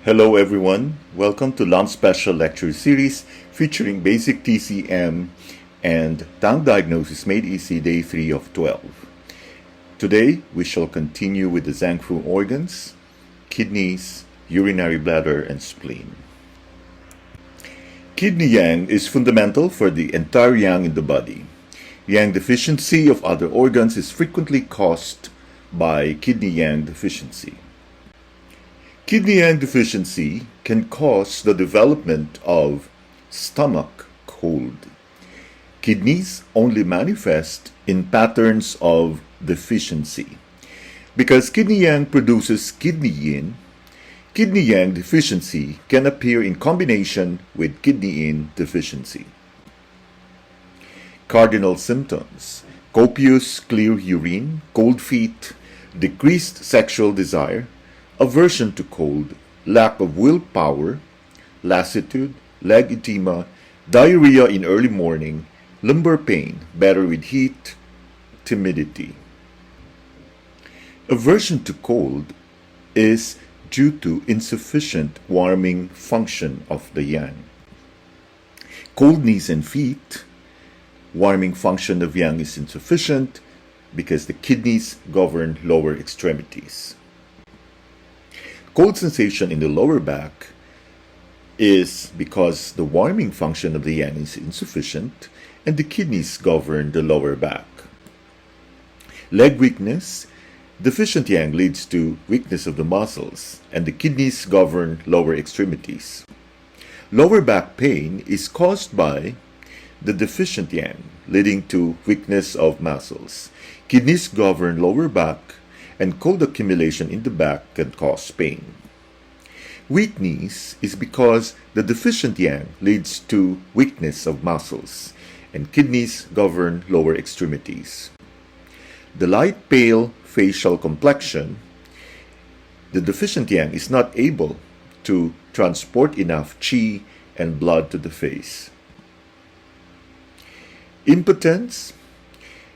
Hello everyone, welcome to Lunch Special Lecture Series featuring basic TCM and tongue diagnosis made easy day 3 of 12. Today we shall continue with the Zang-Fu organs, kidneys, urinary bladder, and spleen. Kidney yang is fundamental for the entire yang in the body. Yang deficiency of other organs is frequently caused by kidney yang deficiency. Kidney yang deficiency can cause the development of stomach cold. Kidneys only manifest in patterns of deficiency. Because kidney yang produces kidney yin, kidney yang deficiency can appear in combination with kidney yin deficiency. Cardinal symptoms: copious clear urine, cold feet, decreased sexual desire, aversion to cold, lack of willpower, lassitude, leg edema, diarrhea in early morning, lumbar pain, better with heat, timidity. Aversion to cold is due to insufficient warming function of the yang. Cold knees and feet, warming function of yang is insufficient because the kidneys govern lower extremities. Cold sensation in the lower back is because the warming function of the yang is insufficient and the kidneys govern the lower back. Leg weakness: deficient yang leads to weakness of the muscles and the kidneys govern lower extremities. Lower back pain is caused by the deficient yang, leading to weakness of muscles. Kidneys govern lower back, and cold accumulation in the back can cause pain. Weak knees is because the deficient yang leads to weakness of muscles, and kidneys govern lower extremities. The light pale facial complexion: the deficient yang is not able to transport enough qi and blood to the face. Impotence: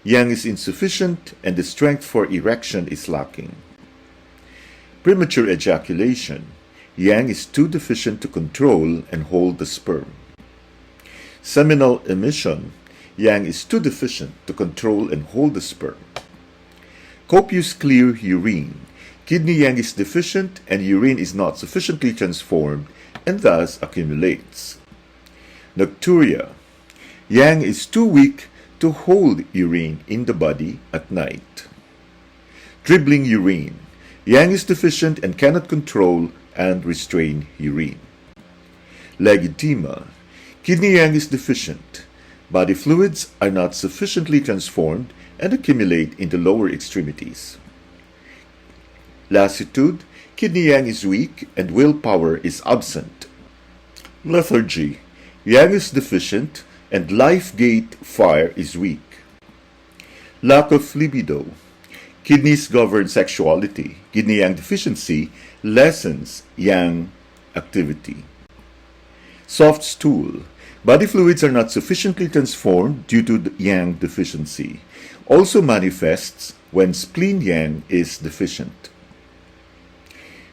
yang is insufficient and the strength for erection is lacking. Premature ejaculation: yang is too deficient to control and hold the sperm. Seminal emission: yang is too deficient to control and hold the sperm. Copious clear urine: kidney yang is deficient and urine is not sufficiently transformed and thus accumulates. Nocturia: yang is too weak to hold urine in the body at night. Dribbling urine: yang is deficient and cannot control and restrain urine. Leg edema: kidney yang is deficient. Body fluids are not sufficiently transformed and accumulate in the lower extremities. Lassitude: kidney yang is weak and willpower is absent. Lethargy: yang is deficient and life gate fire is weak. Lack of libido: kidneys govern sexuality. Kidney yang deficiency lessens yang activity. Soft stool: body fluids are not sufficiently transformed due to the yang deficiency. Also manifests when spleen yang is deficient.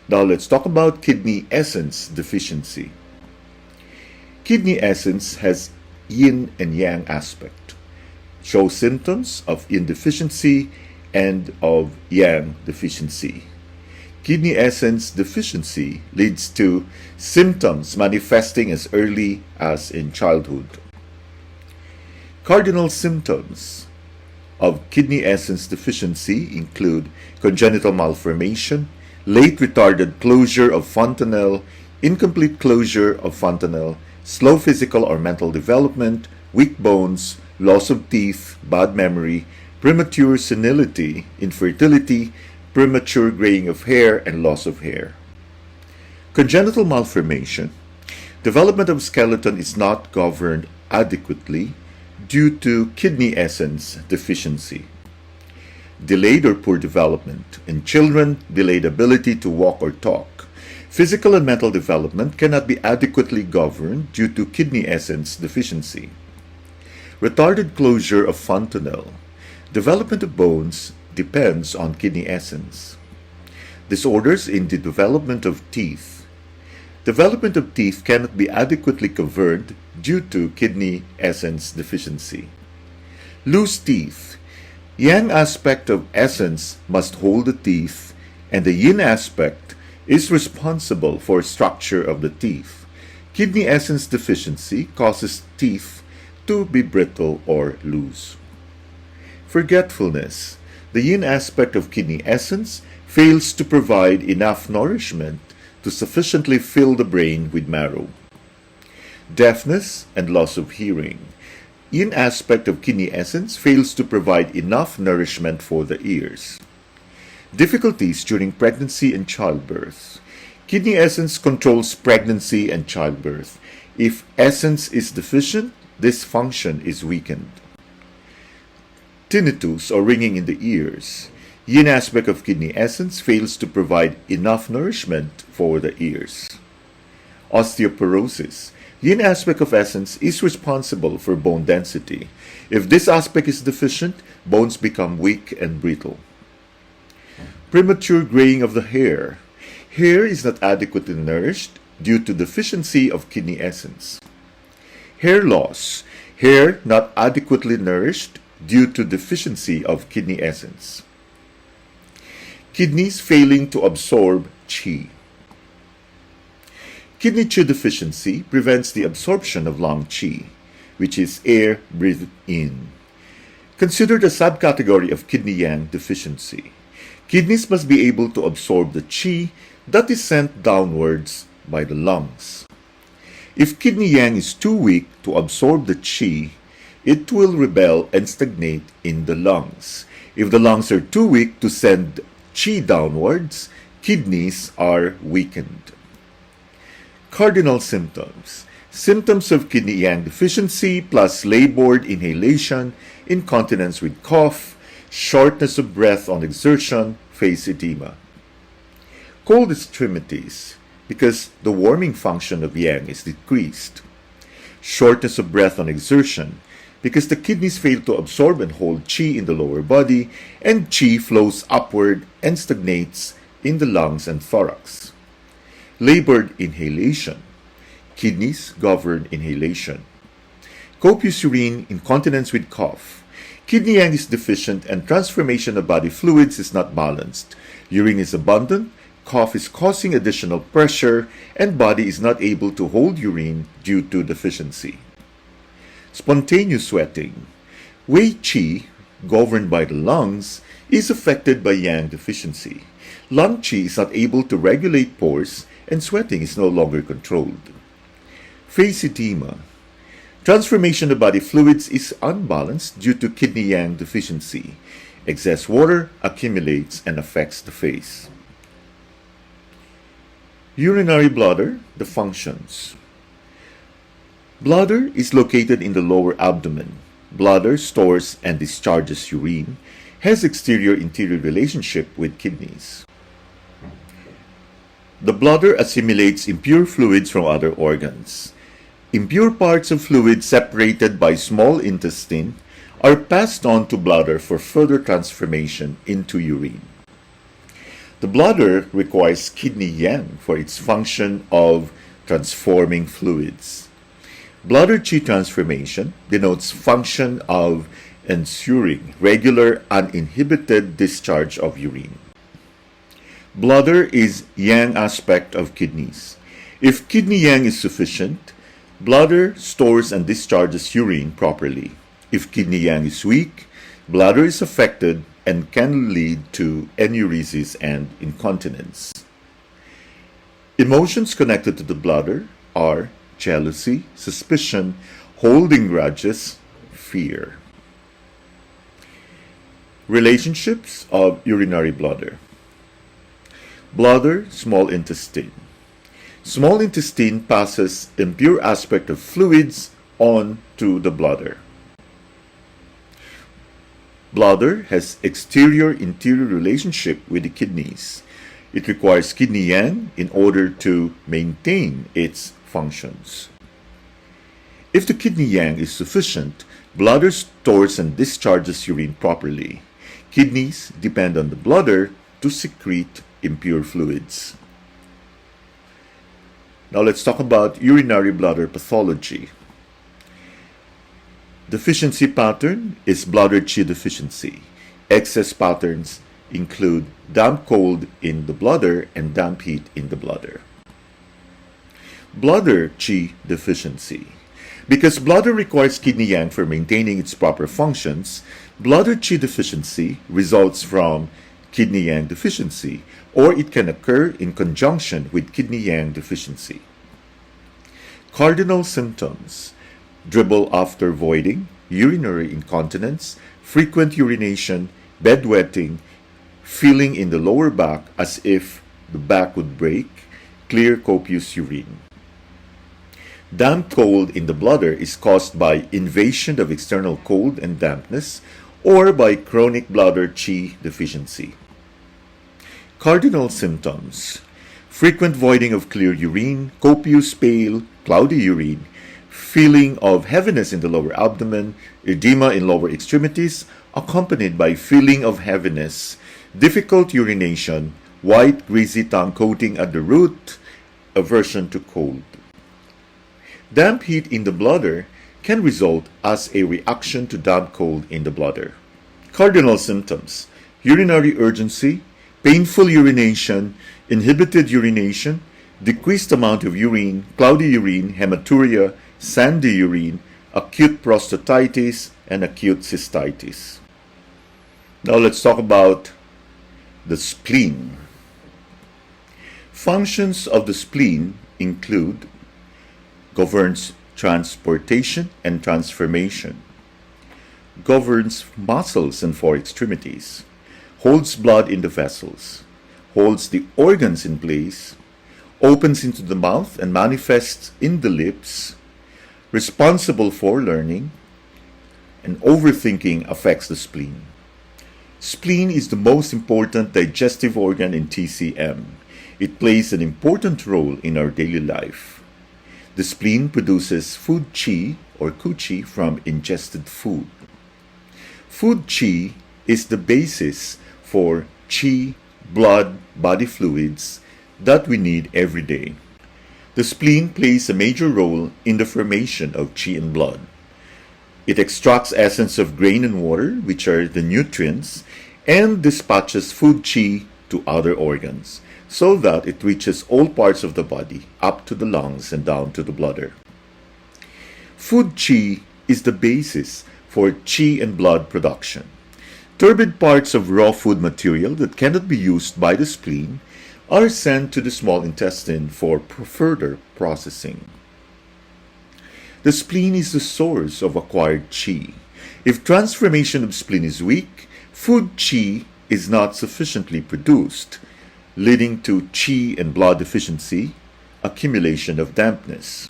Now let's talk about kidney essence deficiency. Kidney essence has yin and yang aspect, shows symptoms of yin deficiency and of yang deficiency. Kidney essence deficiency leads to symptoms manifesting as early as in childhood. Cardinal symptoms of kidney essence deficiency include congenital malformation, late retarded closure of fontanelle, incomplete closure of fontanelle, slow physical or mental development, weak bones, loss of teeth, bad memory, premature senility, infertility, premature graying of hair, and loss of hair. Congenital malformation: development of skeleton is not governed adequately due to kidney essence deficiency. Delayed or poor development: in children, delayed ability to walk or talk. Physical and mental development cannot be adequately governed due to kidney essence deficiency. Retarded closure of fontanelle: development of bones depends on kidney essence. Disorders in the development of teeth: Development of teeth cannot be adequately covered due to kidney essence deficiency. Loose teeth. Yang aspect of essence must hold the teeth, and the yin aspect is responsible for structure of the teeth. Kidney essence deficiency causes teeth to be brittle or loose. Forgetfulness. The yin aspect of kidney essence fails to provide enough nourishment to sufficiently fill the brain with marrow. Deafness and loss of hearing. Yin aspect of kidney essence fails to provide enough nourishment for the ears. Difficulties during pregnancy and childbirth. Kidney essence controls pregnancy and childbirth. If essence is deficient, this function is weakened. Tinnitus or ringing in the ears. Yin aspect of kidney essence fails to provide enough nourishment for the ears. Osteoporosis. Yin aspect of essence is responsible for bone density. If this aspect is deficient, bones become weak and brittle. Premature graying of the hair. Hair is not adequately nourished due to deficiency of kidney essence. Hair loss. Hair not adequately nourished due to deficiency of kidney essence. Kidneys failing to absorb qi. Kidney qi deficiency prevents the absorption of lung qi, which is air breathed in. Considered a subcategory of kidney yang deficiency. Kidneys must be able to absorb the qi that is sent downwards by the lungs. If kidney yang is too weak to absorb the qi, it will rebel and stagnate in the lungs. If the lungs are too weak to send qi downwards, kidneys are weakened. Cardinal symptoms. Symptoms of kidney yang deficiency plus labored inhalation, incontinence with cough, shortness of breath on exertion, face edema. Cold extremities, because the warming function of yang is decreased. Shortness of breath on exertion, because the kidneys fail to absorb and hold qi in the lower body, and qi flows upward and stagnates in the lungs and thorax. Labored inhalation. Kidneys govern inhalation. Copious urine, incontinence with cough. Kidney yang is deficient and transformation of body fluids is not balanced. Urine is abundant, cough is causing additional pressure, and body is not able to hold urine due to deficiency. Spontaneous sweating. Wei qi, governed by the lungs, is affected by yang deficiency. Lung qi is not able to regulate pores, and sweating is no longer controlled. Face edema. Transformation of body fluids is unbalanced due to kidney yang deficiency. Excess water accumulates and affects the face. Urinary bladder, the functions. Bladder is located in the lower abdomen. Bladder stores and discharges urine, has exterior-interior relationship with kidneys. The bladder assimilates impure fluids from other organs. Impure parts of fluid separated by small intestine are passed on to bladder for further transformation into urine. The bladder requires kidney yang for its function of transforming fluids. Bladder qi transformation denotes function of ensuring regular uninhibited discharge of urine. Bladder is yang aspect of kidneys. If kidney yang is sufficient, bladder stores and discharges urine properly. If kidney yang is weak, bladder is affected and can lead to enuresis and incontinence. Emotions connected to the bladder are jealousy, suspicion, holding grudges, fear. Relationships of urinary bladder. Bladder, small intestine. Small intestine passes impure aspect of fluids on to the bladder. Bladder has exterior-interior relationship with the kidneys. It requires kidney yang in order to maintain its functions. If the kidney yang is sufficient, bladder stores and discharges urine properly. Kidneys depend on the bladder to secrete impure fluids. Now let's talk about urinary bladder pathology. Deficiency pattern is bladder Qi deficiency. Excess patterns include damp cold in the bladder and damp heat in the bladder. Bladder Qi deficiency. Because bladder requires kidney yang for maintaining its proper functions, bladder Qi deficiency results from kidney yang deficiency, or it can occur in conjunction with kidney yang deficiency. Cardinal symptoms: dribble after voiding, urinary incontinence, frequent urination, bedwetting, feeling in the lower back as if the back would break, clear copious urine. Damp cold in the bladder is caused by invasion of external cold and dampness or by chronic bladder Qi deficiency. Cardinal symptoms: frequent voiding of clear urine, copious pale, cloudy urine, feeling of heaviness in the lower abdomen, edema in lower extremities, accompanied by feeling of heaviness, difficult urination, white greasy tongue coating at the root, aversion to cold. Damp heat in the bladder can result as a reaction to damp cold in the bladder. Cardinal symptoms: urinary urgency, painful urination, inhibited urination, decreased amount of urine, cloudy urine, hematuria, sandy urine, acute prostatitis, and acute cystitis. Now let's talk about the spleen. Functions of the spleen include: governs transportation and transformation, governs muscles and four extremities, holds blood in the vessels, holds the organs in place, opens into the mouth and manifests in the lips, responsible for learning, and overthinking affects the spleen. Spleen is the most important digestive organ in TCM. It plays an important role in our daily life. The spleen produces food qi or qi from ingested food. Food qi is the basis for qi, blood, body fluids that we need every day. The spleen plays a major role in the formation of qi and blood. It extracts essence of grain and water, which are the nutrients, and dispatches food qi to other organs, so that it reaches all parts of the body, up to the lungs and down to the bladder. Food qi is the basis for qi and blood production. Turbid parts of raw food material that cannot be used by the spleen are sent to the small intestine for further processing. The spleen is the source of acquired qi. If transformation of spleen is weak, food qi is not sufficiently produced, leading to qi and blood deficiency, accumulation of dampness.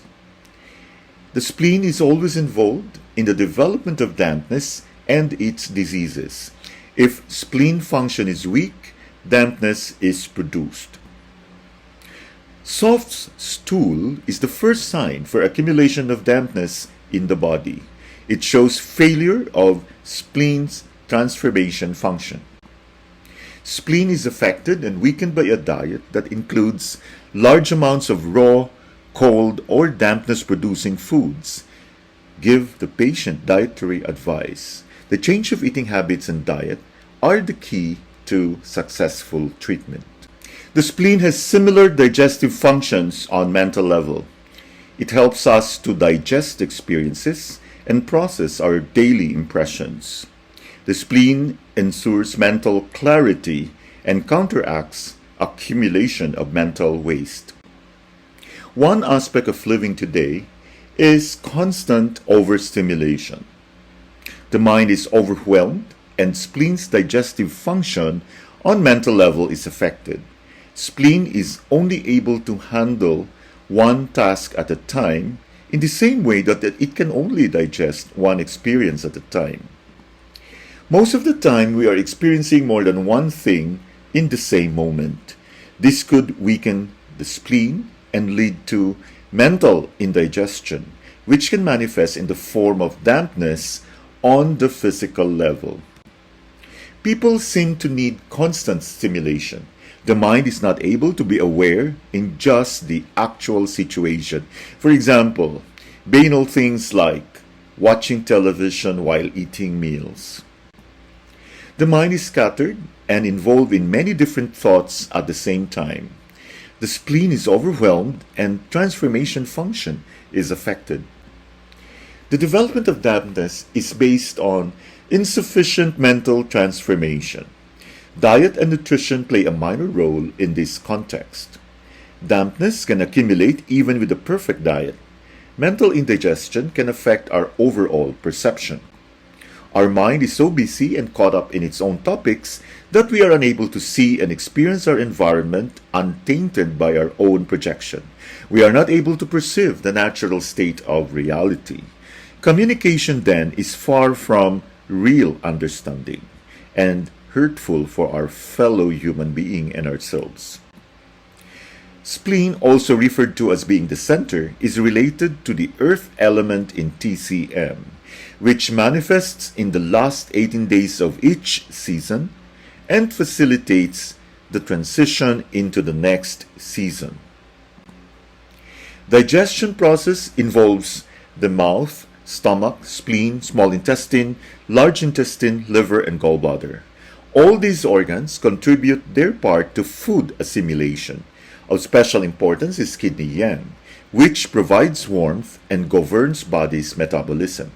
The spleen is always involved in the development of dampness and its diseases. If spleen function is weak, dampness is produced. Soft stool is the first sign for accumulation of dampness in the body. It shows failure of spleen's transformation function. Spleen is affected and weakened by a diet that includes large amounts of raw, cold, or dampness-producing foods. Give the patient dietary advice. The change of eating habits and diet are the key to successful treatment. The spleen has similar digestive functions on mental level. It helps us to digest experiences and process our daily impressions. The spleen ensures mental clarity and counteracts accumulation of mental waste. One aspect of living today is constant overstimulation. The mind is overwhelmed and spleen's digestive function on mental level is affected. Spleen is only able to handle one task at a time in the same way that it can only digest one experience at a time. Most of the time, we are experiencing more than one thing in the same moment. This could weaken the spleen and lead to mental indigestion, which can manifest in the form of dampness on the physical level. People seem to need constant stimulation. The mind is not able to be aware in just the actual situation. For example, banal things like watching television while eating meals. The mind is scattered and involved in many different thoughts at the same time. The spleen is overwhelmed and transformation function is affected. The development of dampness is based on insufficient mental transformation. Diet and nutrition play a minor role in this context. Dampness can accumulate even with a perfect diet. Mental indigestion can affect our overall perception. Our mind is so busy and caught up in its own topics that we are unable to see and experience our environment untainted by our own projection. We are not able to perceive the natural state of reality. Communication then is far from real understanding and hurtful for our fellow human being and ourselves. Spleen, also referred to as being the center, is related to the earth element in TCM, which manifests in the last 18 days of each season and facilitates the transition into the next season. Digestion process involves the mouth, stomach, spleen, small intestine, large intestine, liver, and gallbladder. All these organs contribute their part to food assimilation. Of special importance is kidney yang, which provides warmth and governs body's metabolism.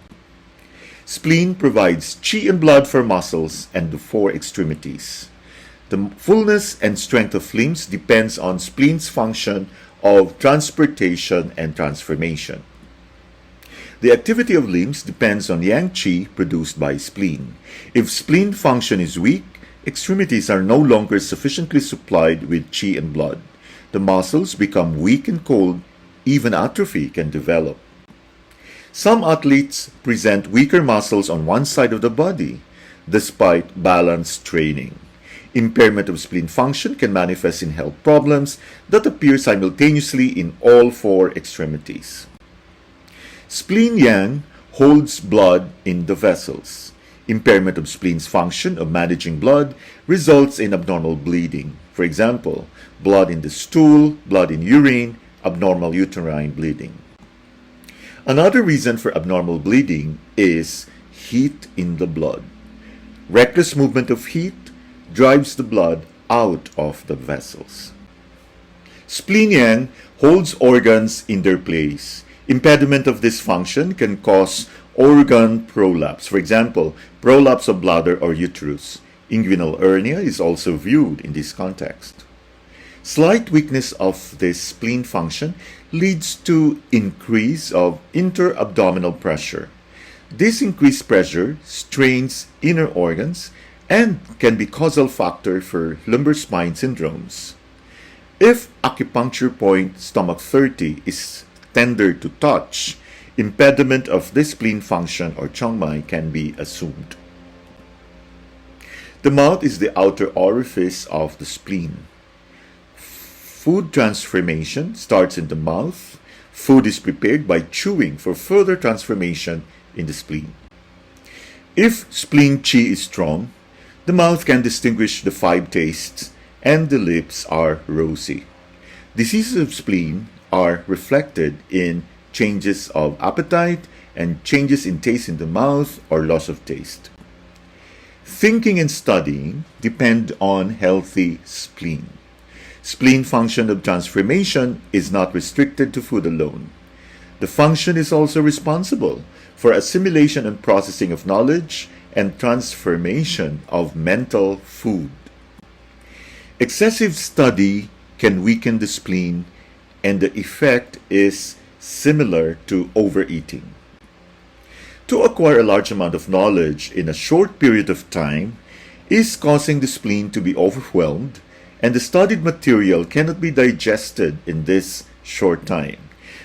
Spleen provides qi and blood for muscles and the four extremities. The fullness and strength of limbs depends on spleen's function of transportation and transformation. The activity of limbs depends on yang qi produced by spleen. If spleen function is weak, extremities are no longer sufficiently supplied with qi and blood. The muscles become weak and cold, even atrophy can develop. Some athletes present weaker muscles on one side of the body, despite balanced training. Impairment of spleen function can manifest in health problems that appear simultaneously in all four extremities. Spleen yang holds blood in the vessels. Impairment of spleen's function of managing blood results in abnormal bleeding. For example, blood in the stool, blood in urine, abnormal uterine bleeding. Another reason for abnormal bleeding is heat in the blood. Reckless movement of heat drives the blood out of the vessels. Spleen yang holds organs in their place. Impediment of this function can cause organ prolapse. For example, prolapse of bladder or uterus. Inguinal hernia is also viewed in this context. Slight weakness of this spleen function leads to increase of inter-abdominal pressure. This increased pressure strains inner organs and can be causal factor for lumbar spine syndromes. If acupuncture point stomach 30 is tender to touch, impediment of this spleen function or chongmai can be assumed. The mouth is the outer orifice of the spleen. Food transformation starts in the mouth. Food is prepared by chewing for further transformation in the spleen. If spleen qi is strong, the mouth can distinguish the 5 tastes and the lips are rosy. Diseases of spleen are reflected in changes of appetite and changes in taste in the mouth or loss of taste. Thinking and studying depend on healthy spleen. Spleen function of transformation is not restricted to food alone. The function is also responsible for assimilation and processing of knowledge and transformation of mental food. Excessive study can weaken the spleen, and the effect is similar to overeating. To acquire a large amount of knowledge in a short period of time is causing the spleen to be overwhelmed, and the studied material cannot be digested in this short time.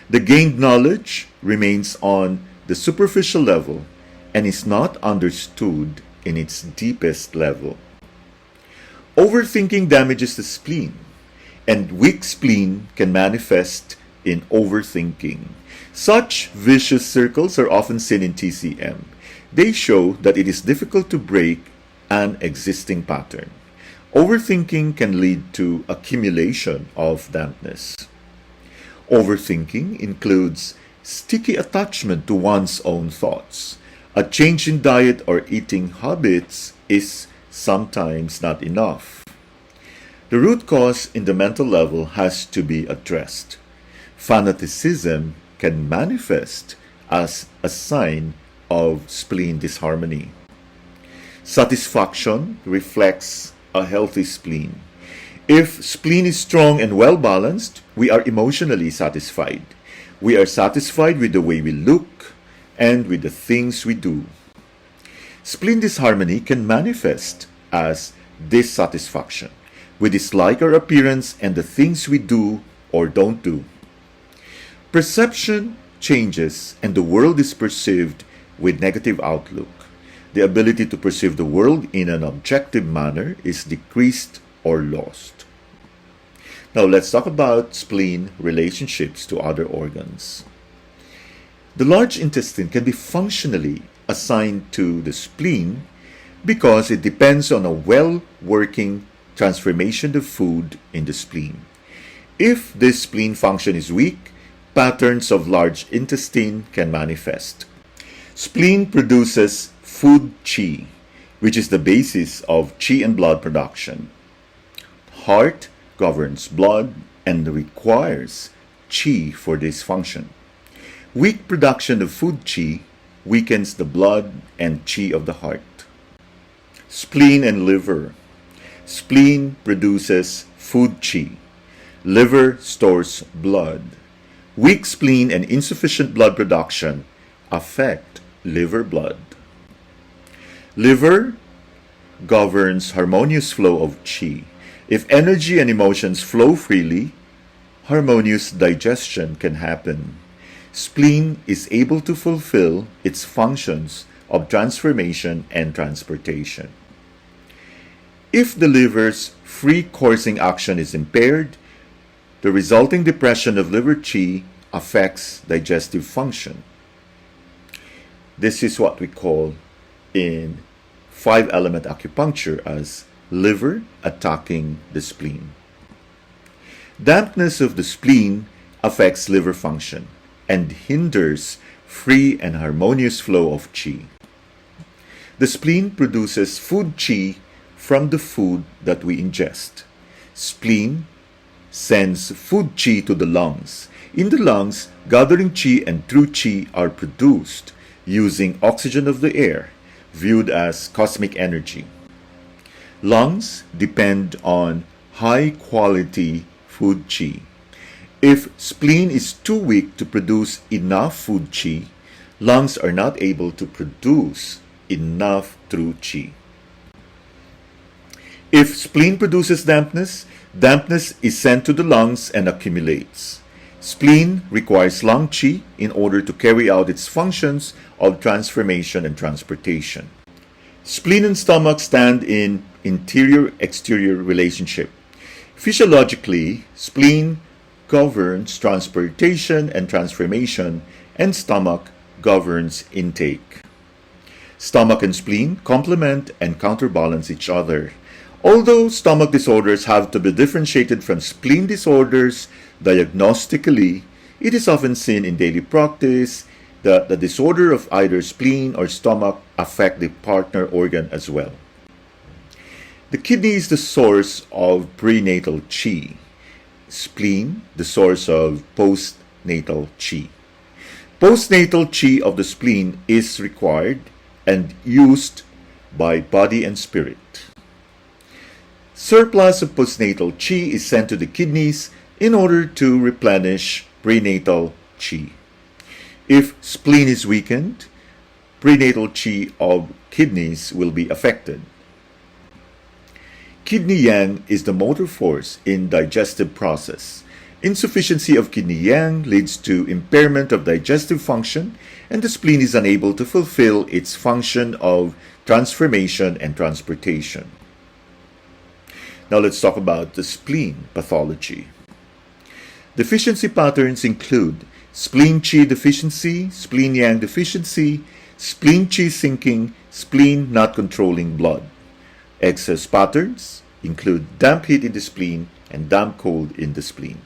The gained knowledge remains on the superficial level and is not understood in its deepest level. Overthinking damages the spleen, and weak spleen can manifest in overthinking. Such vicious circles are often seen in TCM. They show that it is difficult to break an existing pattern. Overthinking can lead to accumulation of dampness. Overthinking includes sticky attachment to one's own thoughts. A change in diet or eating habits is sometimes not enough. The root cause in the mental level has to be addressed. Fanaticism can manifest as a sign of spleen disharmony. Satisfaction reflects a healthy spleen. If spleen is strong and well balanced, we are emotionally satisfied. We are satisfied with the way we look and with the things we do. Spleen disharmony can manifest as dissatisfaction. We dislike our appearance and the things we do or don't do. Perception changes and the world is perceived with negative outlook. The ability to perceive the world in an objective manner is decreased or lost. Now let's talk about spleen relationships to other organs. The large intestine can be functionally assigned to the spleen because it depends on a well-working transformation of food in the spleen. If this spleen function is weak, patterns of large intestine can manifest. Spleen produces food qi, which is the basis of qi and blood production. Heart governs blood and requires qi for this function. Weak production of food qi weakens the blood and qi of the heart. Spleen and liver. Spleen produces food qi. Liver stores blood. Weak spleen and insufficient blood production affect liver blood. Liver governs harmonious flow of qi. If energy and emotions flow freely, harmonious digestion can happen. Spleen is able to fulfill its functions of transformation and transportation. If the liver's free coursing action is impaired, the resulting depression of liver qi affects digestive function. This is what we call in 5-element acupuncture as liver attacking the spleen. Dampness of the spleen affects liver function and hinders free and harmonious flow of qi. The spleen produces food qi from the food that we ingest. Spleen sends food qi to the lungs. In the lungs, gathering qi and true qi are produced using oxygen of the air, viewed as cosmic energy. Lungs depend on high-quality food qi. If spleen is too weak to produce enough food qi, lungs are not able to produce enough true qi. If spleen produces dampness, dampness is sent to the lungs and accumulates. Spleen requires lung qi in order to carry out its functions of transformation and transportation. Spleen and stomach stand in interior-exterior relationship. Physiologically, spleen governs transportation and transformation, and stomach governs intake. Stomach and spleen complement and counterbalance each other. Although stomach disorders have to be differentiated from spleen disorders diagnostically, it is often seen in daily practice that the disorder of either spleen or stomach affect the partner organ as well. The kidney is the source of prenatal qi. Spleen, the source of postnatal qi. Postnatal qi of the spleen is required and used by body and spirit. Surplus of postnatal qi is sent to the kidneys in order to replenish prenatal qi. If spleen is weakened, prenatal qi of kidneys will be affected. Kidney yang is the motor force in digestive process. Insufficiency of kidney yang leads to impairment of digestive function, and the spleen is unable to fulfill its function of transformation and transportation. Now let's talk about the spleen pathology. Deficiency patterns include Spleen Qi Deficiency, Spleen Yang Deficiency, Spleen Qi Sinking, spleen not controlling blood. Excess patterns, include damp heat in the spleen and damp cold in the spleen.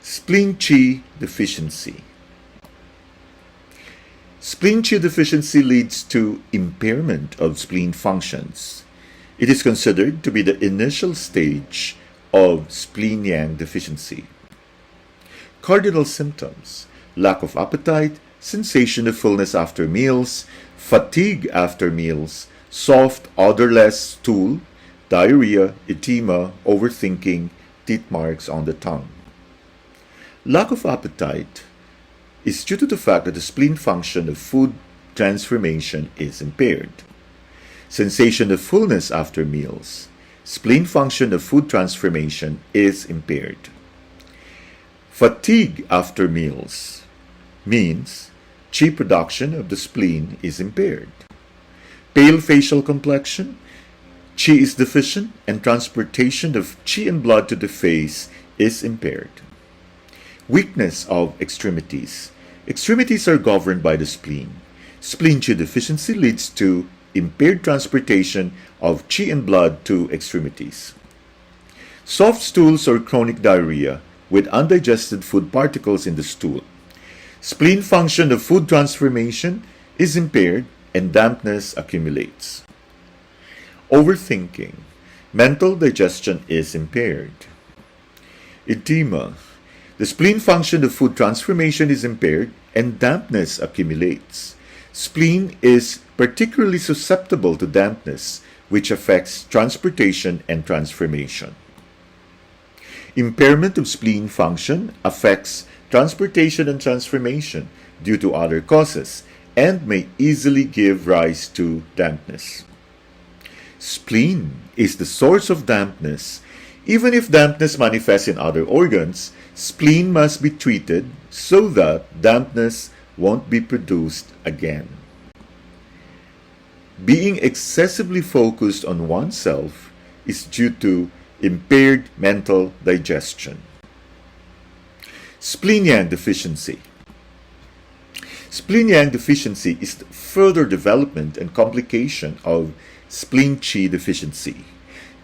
Spleen Qi Deficiency. Spleen Qi Deficiency leads to impairment of spleen functions. It is considered to be the initial stage of spleen yang deficiency. Cardinal symptoms: lack of appetite, sensation of fullness after meals, fatigue after meals, soft, odorless stool, diarrhea, edema, overthinking, teeth marks on the tongue. Lack of appetite is due to the fact that the spleen function of food transformation is impaired. Sensation of fullness after meals. Spleen function of food transformation is impaired. Fatigue after meals means qi production of the spleen is impaired. Pale facial complexion. Qi is deficient and transportation of qi and blood to the face is impaired. Weakness of extremities. Extremities are governed by the spleen. Spleen Qi deficiency leads to impaired transportation of qi and blood to extremities. Soft stools or chronic diarrhea with undigested food particles in the stool. Spleen function of food transformation is impaired and dampness accumulates. Overthinking. Mental digestion is impaired. Edema. The spleen function of food transformation is impaired and dampness accumulates. Spleen is particularly susceptible to dampness, which affects transportation and transformation. Impairment of spleen function affects transportation and transformation due to other causes and may easily give rise to dampness. Spleen is the source of dampness. Even if dampness manifests in other organs, spleen must be treated so that dampness won't be produced again. Being excessively focused on oneself is due to impaired mental digestion. Spleen yang deficiency. Spleen yang deficiency is the further development and complication of spleen qi deficiency.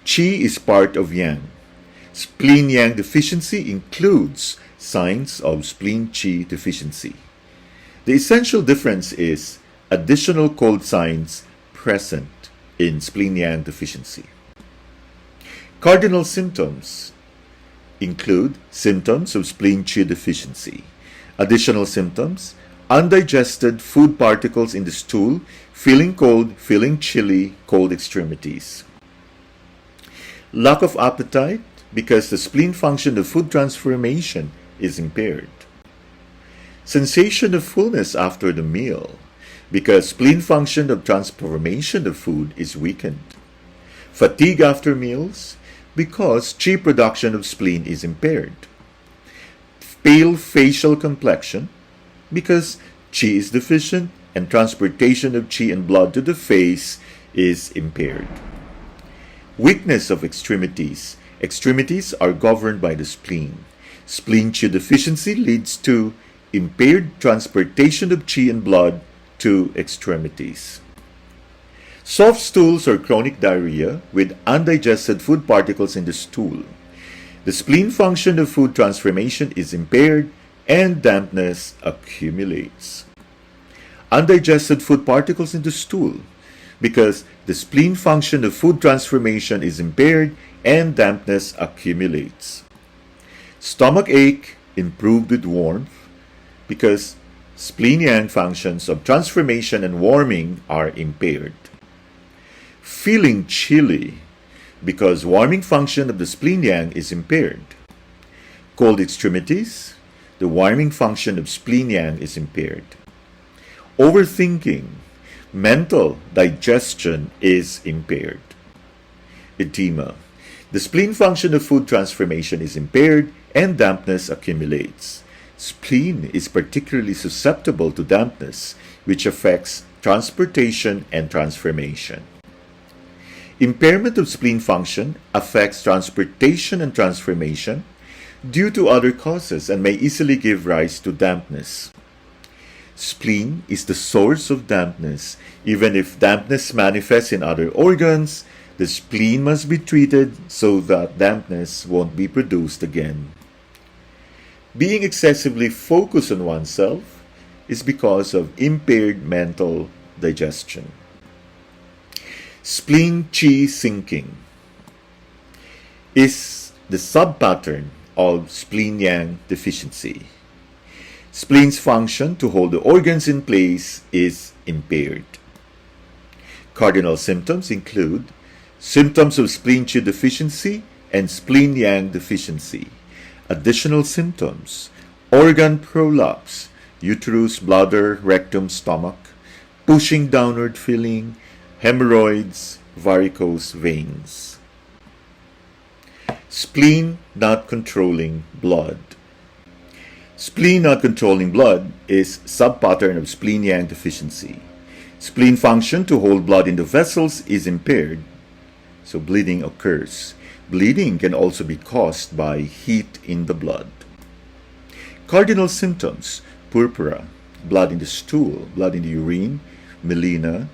Qi is part of yang. Spleen yang deficiency includes signs of spleen qi deficiency. The essential difference is additional cold signs present in spleen yang deficiency. Cardinal symptoms include symptoms of spleen qi deficiency. Additional symptoms: undigested food particles in the stool, feeling cold, feeling chilly, cold extremities. Lack of appetite because the spleen function of food transformation is impaired. Sensation of fullness after the meal because spleen function of transformation of food is weakened. Fatigue after meals because qi production of spleen is impaired. Pale facial complexion because qi is deficient and transportation of qi and blood to the face is impaired. Weakness of extremities. Extremities are governed by the spleen. Spleen qi deficiency leads to impaired transportation of qi and blood to extremities. Soft stools or chronic diarrhea with undigested food particles in the stool. The spleen function of food transformation is impaired and dampness accumulates. Undigested food particles in the stool because the spleen function of food transformation is impaired and dampness accumulates. Stomach ache improved with warmth because spleen yang functions of transformation and warming are impaired. Feeling chilly because warming function of the spleen yang is impaired. Cold extremities, the warming function of spleen yang is impaired. Overthinking, mental digestion is impaired. Edema, the spleen function of food transformation is impaired and dampness accumulates. Spleen is particularly susceptible to dampness, which affects transportation and transformation. Impairment of spleen function affects transportation and transformation due to other causes and may easily give rise to dampness. Spleen is the source of dampness. Even if dampness manifests in other organs, The spleen must be treated so that dampness won't be produced again. Being excessively focused on oneself is because of impaired mental digestion. Spleen Qi Sinking is the sub-pattern of spleen yang deficiency. Spleen's function to hold the organs in place is impaired. Cardinal symptoms include symptoms of spleen qi deficiency and spleen yang deficiency. Additional symptoms: organ prolapse, uterus, bladder, rectum, stomach, pushing downward feeling, hemorrhoids, varicose veins. Spleen not controlling blood. Spleen not controlling blood is sub-pattern of spleen yang deficiency. Spleen function to hold blood in the vessels is impaired, so bleeding occurs. Bleeding can also be caused by heat in the blood. Cardinal symptoms: purpura, blood in the stool, blood in the urine, melena,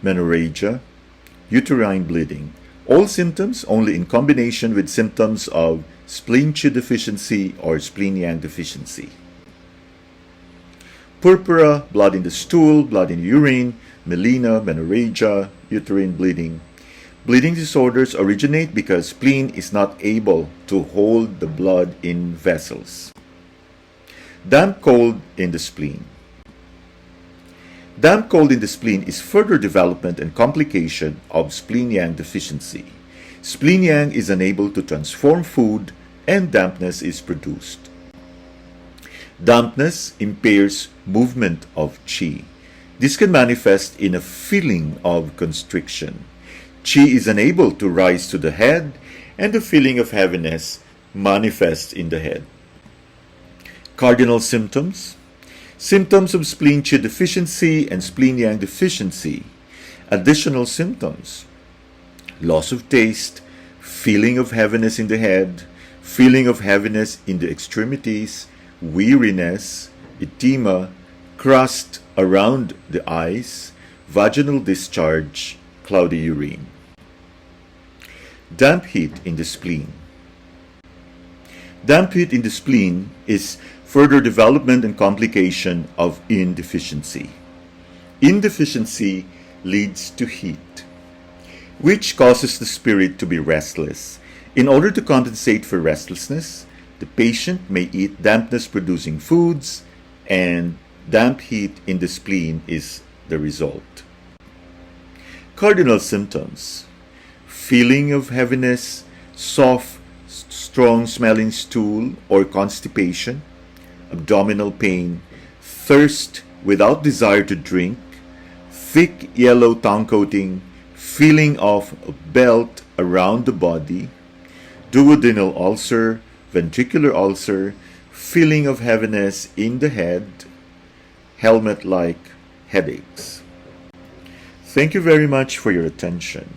menorrhagia, uterine bleeding. All symptoms only in combination with symptoms of spleen qi deficiency or spleen yang deficiency. Purpura, blood in the stool, blood in the urine, melena, menorrhagia, uterine bleeding. Bleeding disorders originate because spleen is not able to hold the blood in vessels. Damp cold in the spleen. Damp cold in the spleen is further development and complication of spleen yang deficiency. Spleen yang is unable to transform food and dampness is produced. Dampness impairs movement of qi. This can manifest in a feeling of constriction. Qi is unable to rise to the head, and the feeling of heaviness manifests in the head. Cardinal symptoms: symptoms of spleen qi deficiency and spleen yang deficiency. Additional symptoms: loss of taste, feeling of heaviness in the head, feeling of heaviness in the extremities, weariness, edema, crust around the eyes, vaginal discharge, cloudy urine. Damp heat in the spleen. Damp heat in the spleen is further development and complication of yin deficiency. Yin deficiency leads to heat, which causes the spirit to be restless. In order to compensate for restlessness, the patient may eat dampness-producing foods, and damp heat in the spleen is the result. Cardinal symptoms: feeling of heaviness, soft, strong smelling stool or constipation, abdominal pain, thirst without desire to drink, thick yellow tongue coating, feeling of a belt around the body, duodenal ulcer, ventricular ulcer, feeling of heaviness in the head, helmet-like headaches. Thank you very much for your attention.